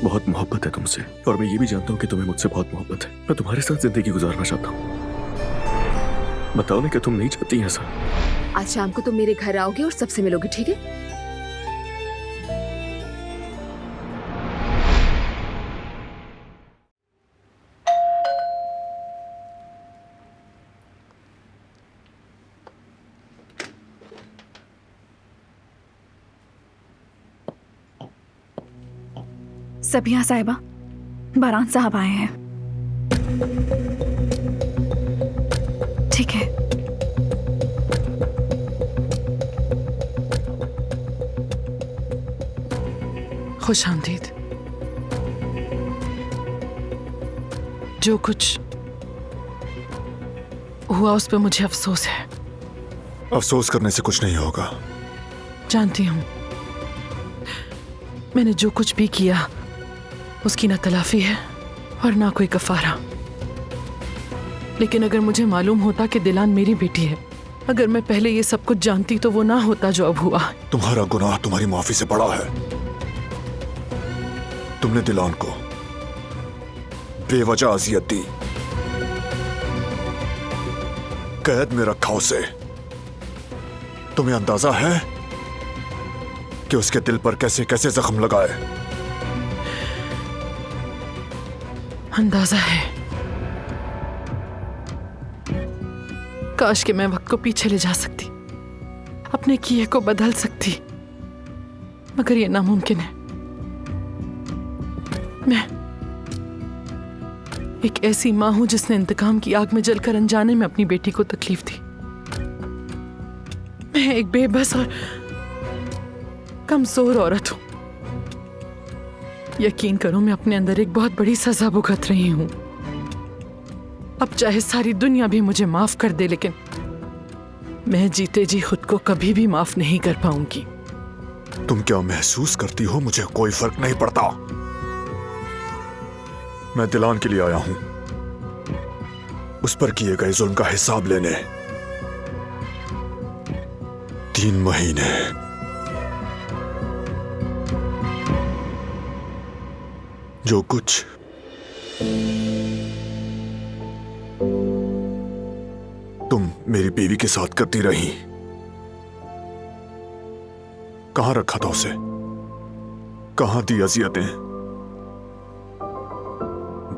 बहुत मोहब्बत है तुमसे, और मैं ये भी जानता हूँ कि तुम्हें मुझसे बहुत मोहब्बत है। मैं तुम्हारे साथ जिंदगी गुजारना चाहता हूँ। बताओ ना कि तुम नहीं चाहती ऐसा? आज शाम को तुम मेरे घर आओगे और सबसे मिलोगे, ठीक है? सबिया साहिबा, बारान साहब आए हैं। ठीक है। खुश आमदीद। जो कुछ हुआ उस पर मुझे अफसोस है। अफसोस करने से कुछ नहीं होगा। जानती हूं, मैंने जो कुछ भी किया उसकी ना तलाफी है और ना कोई कफारा। लेकिन अगर मुझे मालूम होता कि दिलान मेरी बेटी है, अगर मैं पहले ये सब कुछ जानती तो वो ना होता जो अब हुआ। तुम्हारा गुनाह तुम्हारी माफी से बड़ा है। तुमने दिलान को बेवजह अजियत दी, कैद में रखा उसे। तुम्हें अंदाजा है कि उसके दिल पर कैसे कैसे जख्म लगाए? अंदाजा है। काश कि मैं वक्त को पीछे ले जा सकती, अपने किए को बदल सकती, मगर ये नामुमकिन है। मैं एक ऐसी मां हूं जिसने इंतकाम की आग में जलकर अनजाने में अपनी बेटी को तकलीफ दी। मैं एक बेबस और कमजोर औरत हूं। यकीन करो, मैं अपने अंदर एक बहुत बड़ी सजा भुगत रही हूं। अब चाहे सारी दुनिया भी मुझे माफ कर दे, लेकिन मैं जीते जी खुद को कभी भी माफ नहीं कर पाऊंगी। तुम क्या महसूस करती हो? मुझे कोई फर्क नहीं पड़ता। मैं दिलान के लिए आया हूं, उस पर किए गए जुल्म का हिसाब लेने। 3 महीने जो कुछ तुम मेरी बीवी के साथ करती रही, कहां रखा था उसे? कहां दी अजियतें?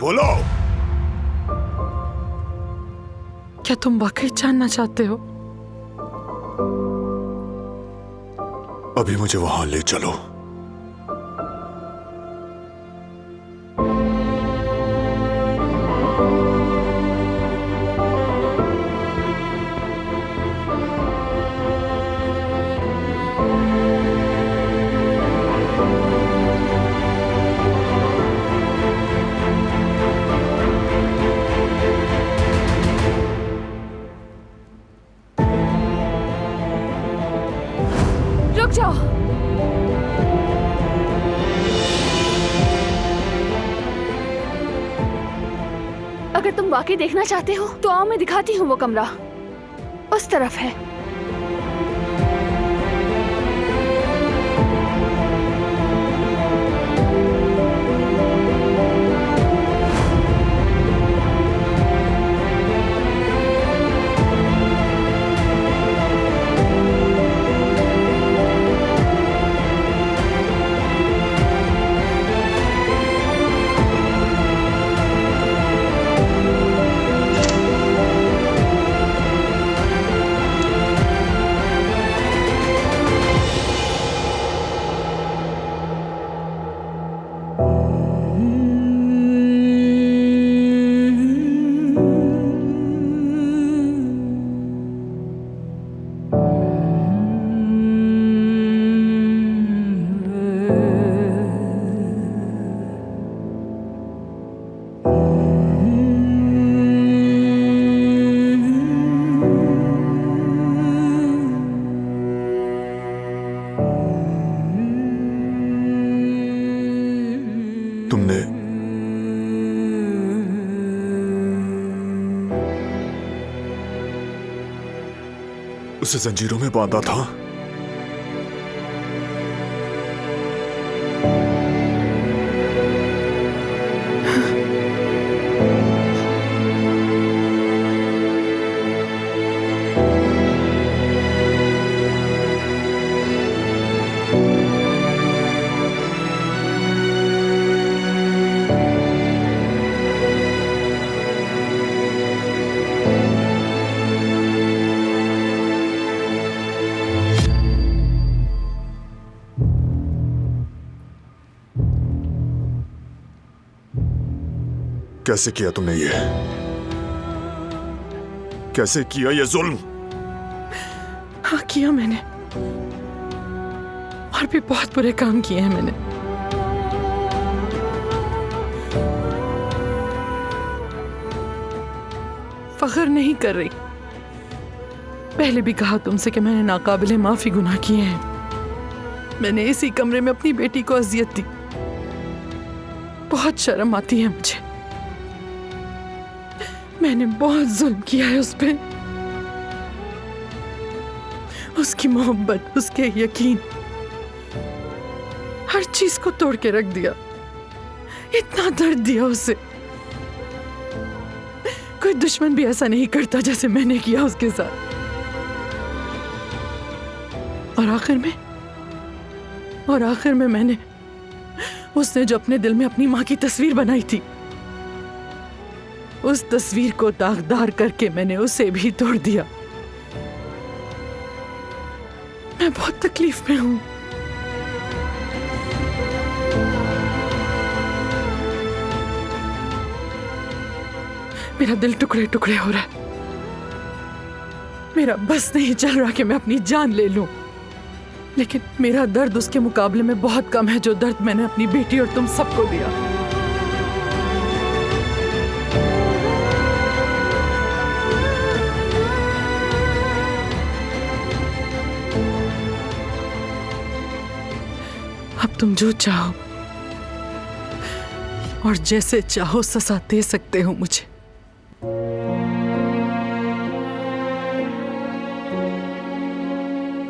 बोलो। क्या तुम वाकई जानना चाहते हो? अभी मुझे वहां ले चलो। रुक जाओ। अगर तुम वाकई देखना चाहते हो तो आओ, मैं दिखाती हूँ। वो कमरा उस तरफ है। तुमने उसे जंजीरों में बांधा था। कैसे किया तुमने ये? कैसे किया ये जुल्म? हाँ किया मैंने, और भी बहुत बुरे काम किए हैं मैंने। फख्र नहीं कर रही, पहले भी कहा तुमसे कि मैंने नाकाबिले माफी गुनाह किए हैं। मैंने इसी कमरे में अपनी बेटी को अजियत दी, बहुत शर्म आती है मुझे। मैंने बहुत जुल्म किया है उस पे, उसकी मोहब्बत, उसके यकीन, हर चीज को तोड़ के रख दिया। इतना दर्द दिया उसे, कोई दुश्मन भी ऐसा नहीं करता जैसे मैंने किया उसके साथ। और आखिर में मैंने, उसने जो अपने दिल में अपनी मां की तस्वीर बनाई थी, उस तस्वीर को दागदार करके मैंने उसे भी तोड़ दिया। मैं बहुत तकलीफ में हूं। मेरा दिल टुकड़े टुकड़े हो रहा है। मेरा बस नहीं चल रहा कि मैं अपनी जान ले लूं, लेकिन मेरा दर्द उसके मुकाबले में बहुत कम है जो दर्द मैंने अपनी बेटी और तुम सबको दिया। अब तुम जो चाहो और जैसे चाहो सजा दे सकते हो मुझे।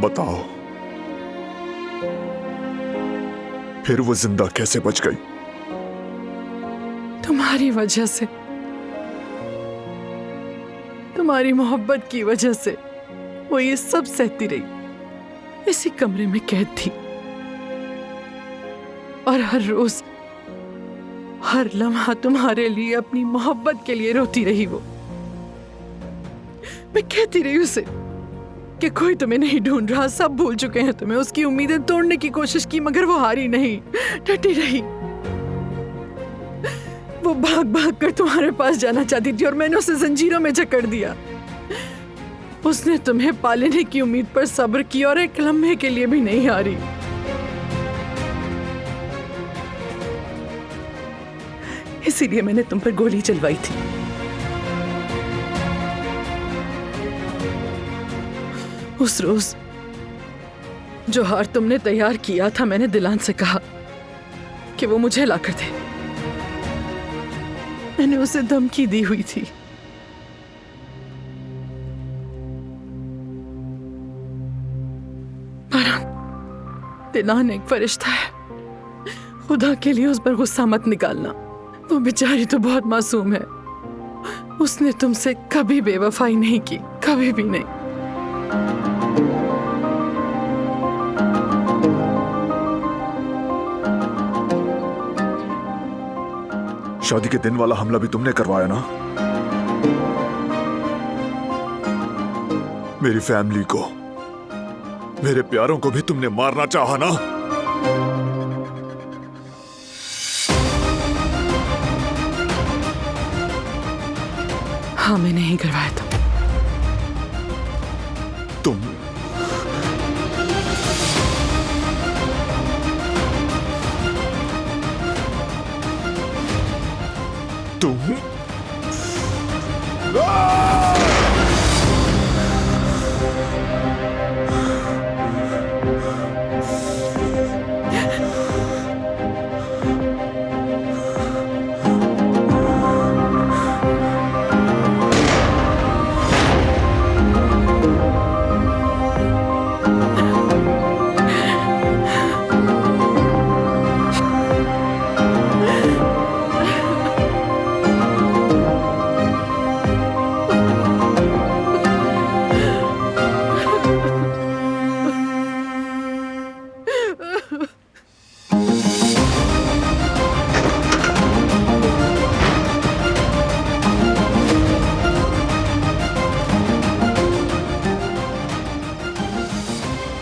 बताओ, फिर वो जिंदा कैसे बच गई? तुम्हारी वजह से, तुम्हारी मोहब्बत की वजह से वो ये सब सहती रही। इसी कमरे में कैद थी और हर रोज, हर लम्हा तुम्हारे लिए, अपनी मोहब्बत के लिए रोती रही। वो, मैं कहती रही उसे कि कोई तुम्हें नहीं ढूंढ रहा, सब भूल चुके हैं तुम्हें। उसकी उम्मीदें तोड़ने की कोशिश की मगर वो हारी नहीं, डटी रही। वो भाग भाग कर तुम्हारे पास जाना चाहती थी और मैंने उसे जंजीरों में जकड़ दिया। उसने तुम्हें पालने की उम्मीद पर सब्र किया और एक लम्हे के लिए भी नहीं हारी। इसीलिए मैंने तुम पर गोली चलवाई थी। उस रोज जो हार तुमने तैयार किया था, मैंने दिलान से कहा कि वो मुझे लाकर दे। मैंने उसे धमकी दी हुई थी। दिलान एक फरिश्ता है, खुदा के लिए उस पर गुस्सा मत निकालना। वो बेचारी तो बहुत मासूम है। उसने तुमसे कभी बेवफाई नहीं की, कभी भी नहीं। शादी के दिन वाला हमला भी तुमने करवाया ना? मेरी फैमिली को, मेरे प्यारों को भी तुमने मारना चाहा ना? हाँ, मैंने ही करवाया था। तुम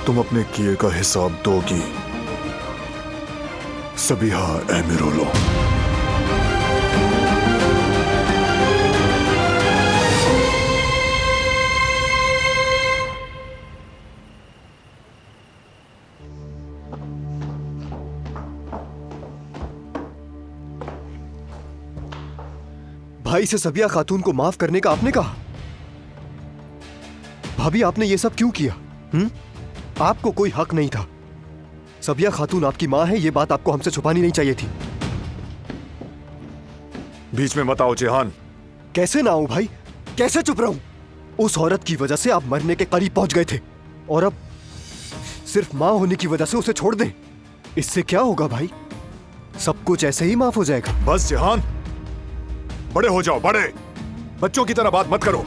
तुम अपने किए का हिसाब दोगी सबिहा एमिरोलो। भाई से सबिया खातून को माफ करने का आपने कहा। भाभी आपने ये सब क्यों किया? आपको कोई हक नहीं था। सबिया खातून आपकी माँ है, ये बात आपको हमसे छुपानी नहीं चाहिए थी। बीच में मत आओ जेहान। कैसे ना आऊं भाई, कैसे चुप रहूं? उस औरत की वजह से आप मरने के करीब पहुंच गए थे और अब सिर्फ माँ होने की वजह से उसे छोड़ दें। इससे क्या होगा भाई? सब कुछ ऐसे ही माफ हो जाएगा। बस जेहान, बड़े हो जाओ, बड़े। बच्चों की तरह बात मत करो।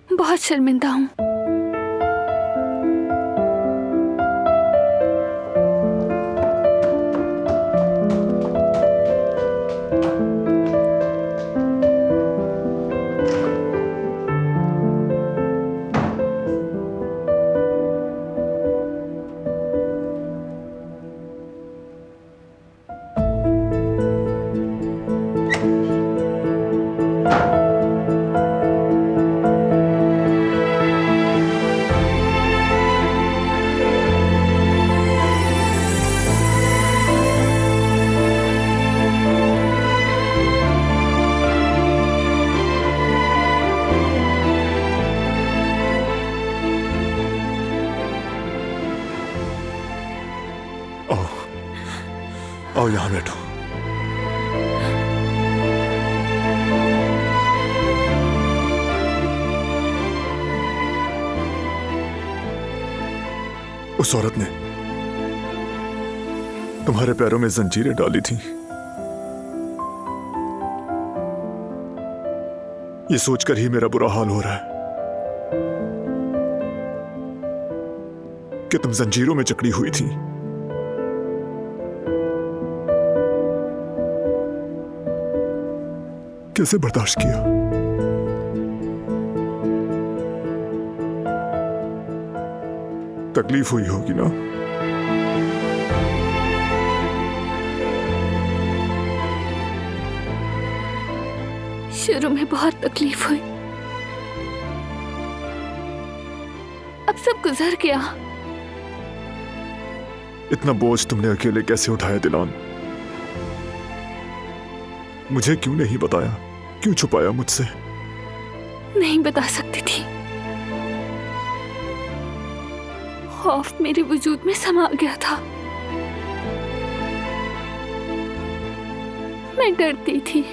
बहुत शर्मिंदा हूँ। आओ यहां बैठो। उस औरत ने तुम्हारे पैरों में जंजीरें डाली थी। ये सोचकर ही मेरा बुरा हाल हो रहा है कि तुम जंजीरों में जकड़ी हुई थी। कैसे बर्दाश्त किया? तकलीफ हुई होगी ना? शुरू में बहुत तकलीफ हुई, अब सब गुजर गया। इतना बोझ तुमने अकेले कैसे उठाया दिलान? मुझे क्यों नहीं बताया? क्यों छुपाया मुझसे? नहीं बता सकती थी, खौफ मेरे वजूद में समा गया था। मैं डरती थी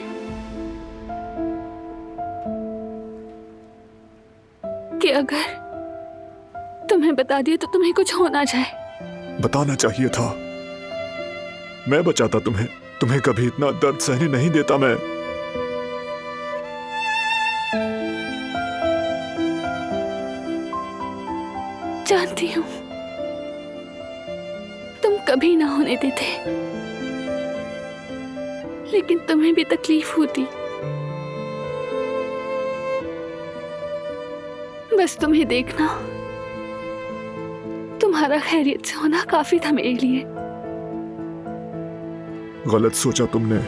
कि अगर तुम्हें बता दिया तो तुम्हें कुछ हो ना जाए। बताना चाहिए था, मैं बचाता तुम्हें। तुम्हें कभी इतना दर्द सहने नहीं देता मैं। जानती हूं तुम कभी ना होने देते, लेकिन तुम्हें भी तकलीफ होती। बस तुम्हें देखना, तुम्हारा खैरियत से होना काफी था मेरे लिए। गलत सोचा तुमने।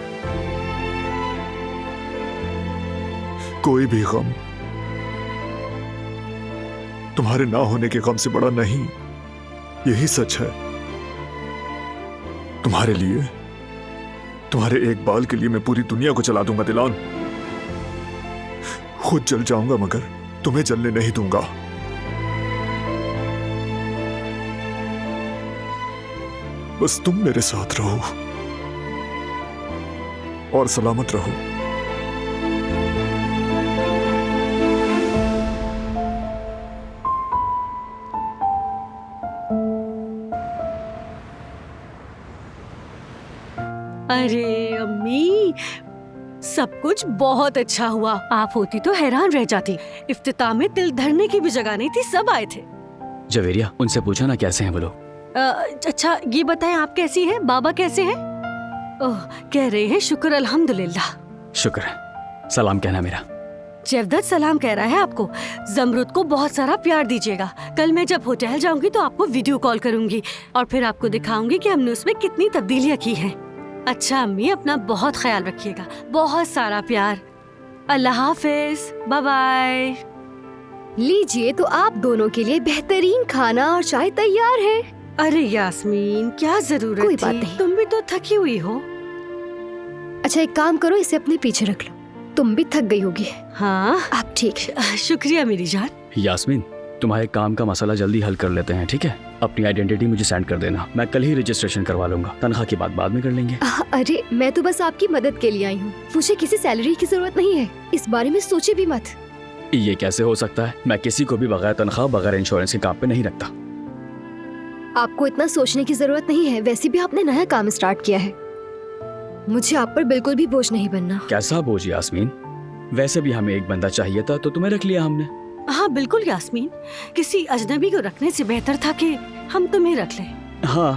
कोई भी गम तुम्हारे ना होने के गम से बड़ा नहीं, यही सच है। तुम्हारे लिए, तुम्हारे एक बाल के लिए मैं पूरी दुनिया को जला दूंगा दिलान। खुद जल जाऊंगा मगर तुम्हें जलने नहीं दूंगा। बस तुम मेरे साथ रहो और सलामत रहो। अरे अम्मी, सब कुछ बहुत अच्छा हुआ। आप होती तो हैरान रह जाती। इफ्तिताह में तिल धरने की भी जगह नहीं थी, सब आए थे। जवेरिया, उनसे पूछो ना कैसे हैं वो लोग। अच्छा ये बताएं, आप कैसी हैं? बाबा कैसे हैं? ओह, कह रहे हैं शुक्र अल्हम्दुलिल्लाह। शुक्र है, सलाम कहना मेरा। जवदत सलाम कह रहा है आपको। जमरुद को बहुत सारा प्यार दीजिएगा। कल मैं जब होटल जाऊंगी तो आपको वीडियो कॉल करूंगी और फिर आपको दिखाऊंगी कि हमने उसमें कितनी तब्दीलियां की हैं। अच्छा अम्मी, अपना बहुत ख्याल रखिएगा। बहुत सारा प्यार। अल्लाह हाफिज, बाय बाय। लीजिए, तो आप दोनों के लिए बेहतरीन खाना और चाय तैयार है। अरे यास्मीन, क्या जरूरत कोई थी? बात नहीं। तुम भी तो थकी हुई हो। अच्छा, एक काम करो, इसे अपने पीछे रख लो, तुम भी थक गई होगी। हाँ, आप ठीक है? शुक्रिया मेरी जान। यास्मीन, तुम्हारे काम का मसला जल्दी हल कर लेते हैं, ठीक है? अपनी आइडेंटिटी मुझे सेंड कर देना, मैं कल ही रजिस्ट्रेशन करवा लूंगा। तनख्वाह की बात बाद में कर लेंगे। अरे मैं तो बस आपकी मदद के लिए आई हूँ, मुझे किसी सैलरी की जरूरत नहीं है, इस बारे में सोचे भी मत। ये कैसे हो सकता है? मैं किसी को भी बगैर तनख्वाह बगैर इंश्योरेंस के काम पे नहीं रखता। आपको इतना सोचने की जरूरत नहीं है, वैसे भी आपने नया काम स्टार्ट किया है। मुझे आप पर बिल्कुल भी बोझ नहीं बनना। कैसा बोझ यास्मीन? वैसे भी हमें एक बंदा चाहिए था तो तुम्हें रख लिया हमने। हाँ बिल्कुल यास्मीन, किसी अजनबी को रखने से बेहतर था कि हम तुम्हें रख लें। हाँ।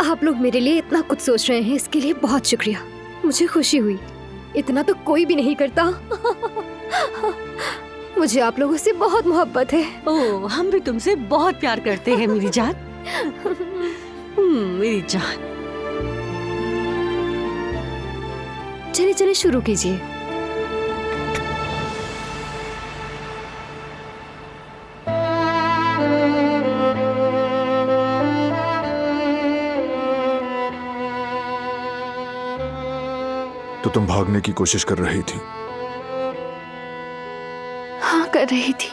आप लोग मेरे लिए इतना कुछ सोच रहे हैं, इसके लिए बहुत शुक्रिया। मुझे खुशी हुई, इतना तो कोई भी नहीं करता। मुझे आप लोगों से बहुत मोहब्बत है। ओह, हम भी तुमसे बहुत प्यार करते हैं मेरी जान। मेरी जान। चलिए चलिए शुरू कीजिए। तो तुम भागने की कोशिश कर रही थी? हाँ, कर रही थी,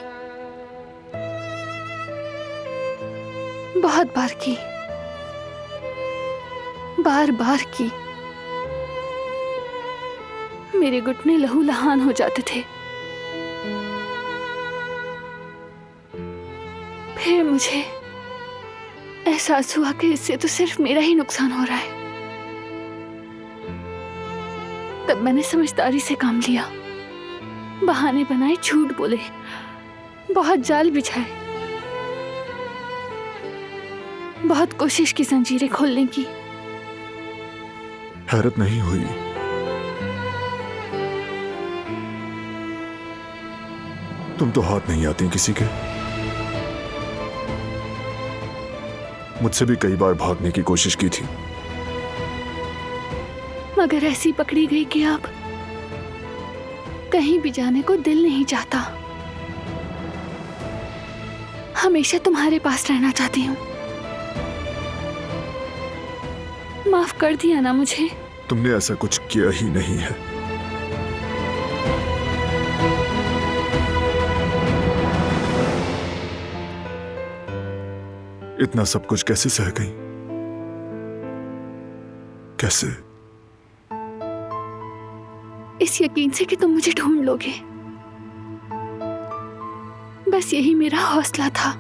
बहुत बार की, बार बार की। मेरे घुटने लहू लहान हो जाते थे। फिर मुझे एहसास हुआ कि इससे तो सिर्फ मेरा ही नुकसान हो रहा है। तब मैंने समझदारी से काम लिया, बहाने बनाए, झूठ बोले, बहुत जाल बिछाए, बहुत कोशिश की जंजीरें खोलने की। हैरत नहीं हुई? तुम तो हाथ नहीं आती किसी के। मुझसे भी कई बार भागने की कोशिश की थी, मगर ऐसी पकड़ी गई कि अब कहीं भी जाने को दिल नहीं चाहता। हमेशा तुम्हारे पास रहना चाहती हूँ। माफ कर दिया ना मुझे? तुमने ऐसा कुछ किया ही नहीं है। इतना सब कुछ कैसे सह गई? कैसे? इस यकीन से कि तुम मुझे ढूंढ लोगे, बस यही मेरा हौसला था।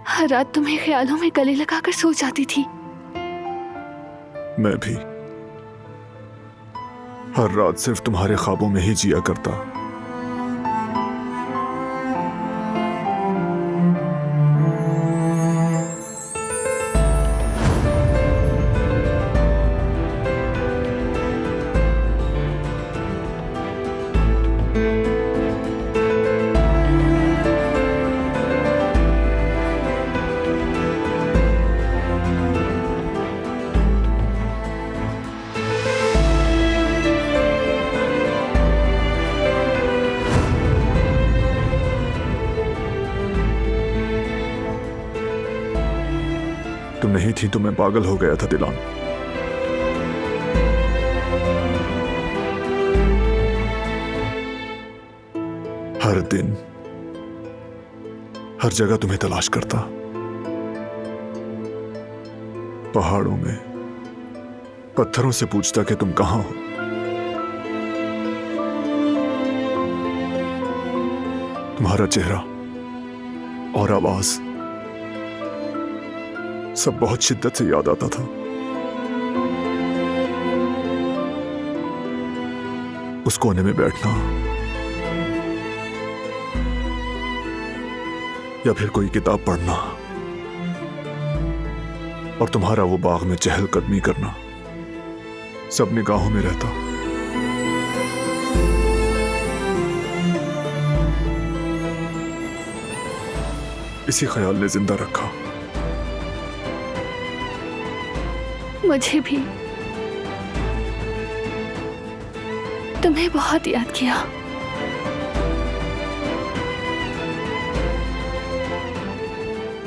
हर रात तुम्हें ख्यालों में गले लगाकर सो जाती थी। मैं भी हर रात सिर्फ तुम्हारे ख्वाबों में ही जिया करता। तुम नहीं थी तो मैं पागल हो गया था दिलान। हर दिन हर जगह तुम्हें तलाश करता, पहाड़ों में पत्थरों से पूछता कि तुम कहां हो। तुम्हारा चेहरा और आवाज सब बहुत शिद्दत से याद आता था। उस कोने में बैठना या फिर कोई किताब पढ़ना और तुम्हारा वो बाग में चहलकदमी करना सब निगाहों में रहता। इसी ख्याल ने जिंदा रखा। मुझे भी। तुम्हें बहुत याद किया।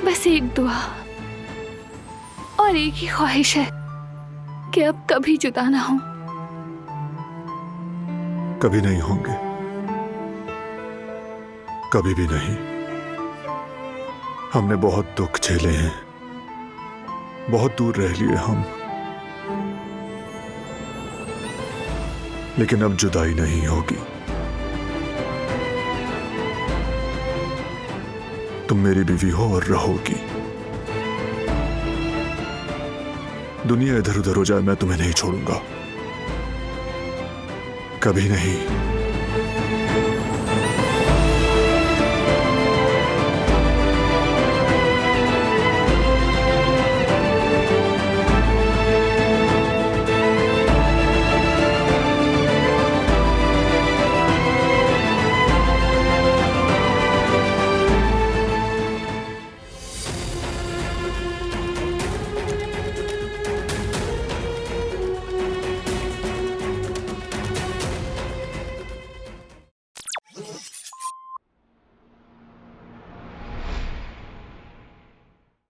बस एक दुआ और एक ही ख्वाहिश है कि अब कभी जुदा ना हो। कभी नहीं होंगे, कभी भी नहीं। हमने बहुत दुख झेले हैं, बहुत दूर रह लिए हम, लेकिन अब जुदाई नहीं होगी। तुम मेरी बीवी हो और रहोगी। दुनिया इधर उधर हो जाए, मैं तुम्हें नहीं छोड़ूंगा, कभी नहीं।